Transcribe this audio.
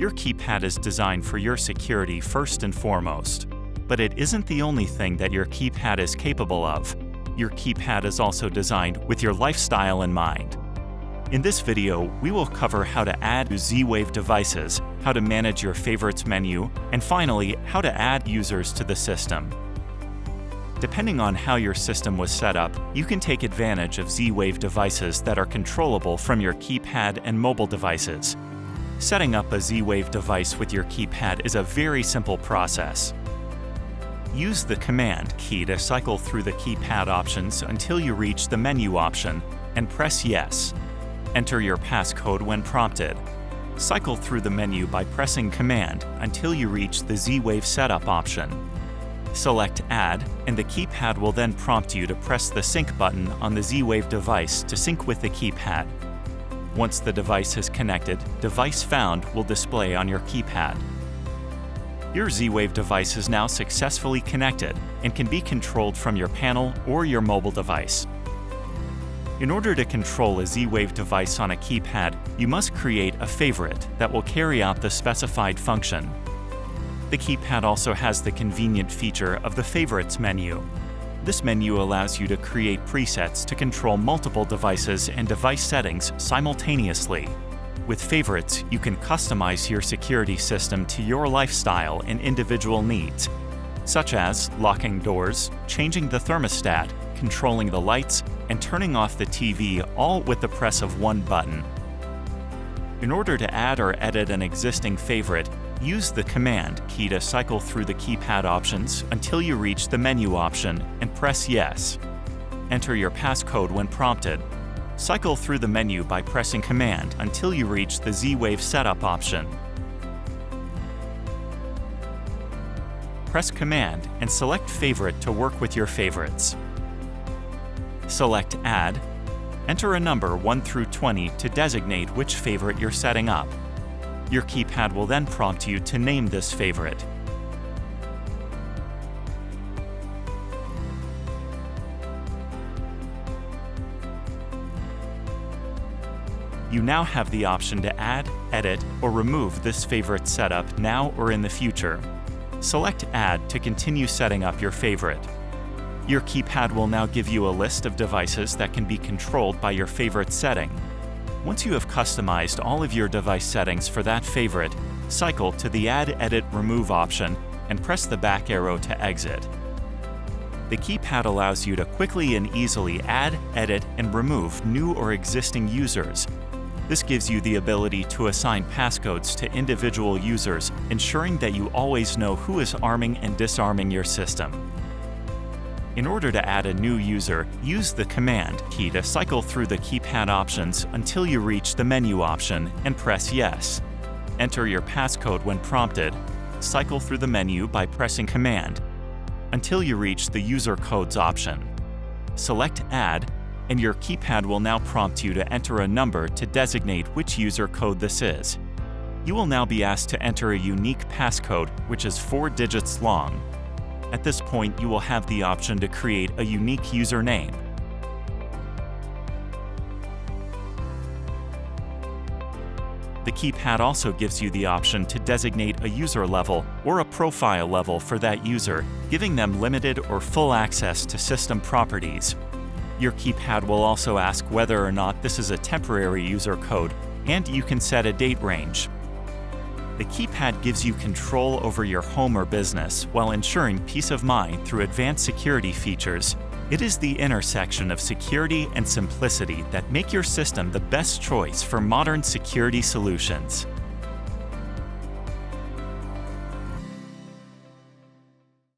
Your keypad is designed for your security first and foremost. But it isn't the only thing that your keypad is capable of. Your keypad is also designed with your lifestyle in mind. In this video, we will cover how to add Z-Wave devices, how to manage your favorites menu, and finally, how to add users to the system. Depending on how your system was set up, you can take advantage of Z-Wave devices that are controllable from your keypad and mobile devices. Setting up a Z-Wave device with your keypad is a very simple process. Use the Command key to cycle through the keypad options until you reach the menu option, and press Yes. Enter your passcode when prompted. Cycle through the menu by pressing Command until you reach the Z-Wave Setup option. Select Add, and the keypad will then prompt you to press the Sync button on the Z-Wave device to sync with the keypad. Once the device is connected, Device Found will display on your keypad. Your Z-Wave device is now successfully connected and can be controlled from your panel or your mobile device. In order to control a Z-Wave device on a keypad, you must create a favorite that will carry out the specified function. The keypad also has the convenient feature of the Favorites menu. This menu allows you to create presets to control multiple devices and device settings simultaneously. With Favorites, you can customize your security system to your lifestyle and individual needs, such as locking doors, changing the thermostat, controlling the lights, and turning off the TV, all with the press of one button. In order to add or edit an existing favorite, use the Command key to cycle through the keypad options until you reach the menu option and press Yes. Enter your passcode when prompted. Cycle through the menu by pressing Command until you reach the Z-Wave Setup option. Press Command and select Favorite to work with your favorites. Select Add. Enter a number 1 through 20 to designate which favorite you're setting up. Your keypad will then prompt you to name this favorite. You now have the option to add, edit, or remove this favorite setup now or in the future. Select Add to continue setting up your favorite. Your keypad will now give you a list of devices that can be controlled by your favorite setting. Once you have customized all of your device settings for that favorite, cycle to the Add, Edit, Remove option and press the back arrow to exit. The keypad allows you to quickly and easily add, edit, and remove new or existing users. This gives you the ability to assign passcodes to individual users, ensuring that you always know who is arming and disarming your system. In order to add a new user, use the Command key to cycle through the keypad options until you reach the menu option and press Yes. Enter your passcode when prompted. Cycle through the menu by pressing Command until you reach the User Codes option. Select Add, and your keypad will now prompt you to enter a number to designate which user code this is. You will now be asked to enter a unique passcode, which is 4 digits long. At this point, you will have the option to create a unique username. The keypad also gives you the option to designate a user level or a profile level for that user, giving them limited or full access to system properties. Your keypad will also ask whether or not this is a temporary user code, and you can set a date range. The keypad gives you control over your home or business while ensuring peace of mind through advanced security features. It is the intersection of security and simplicity that make your system the best choice for modern security solutions.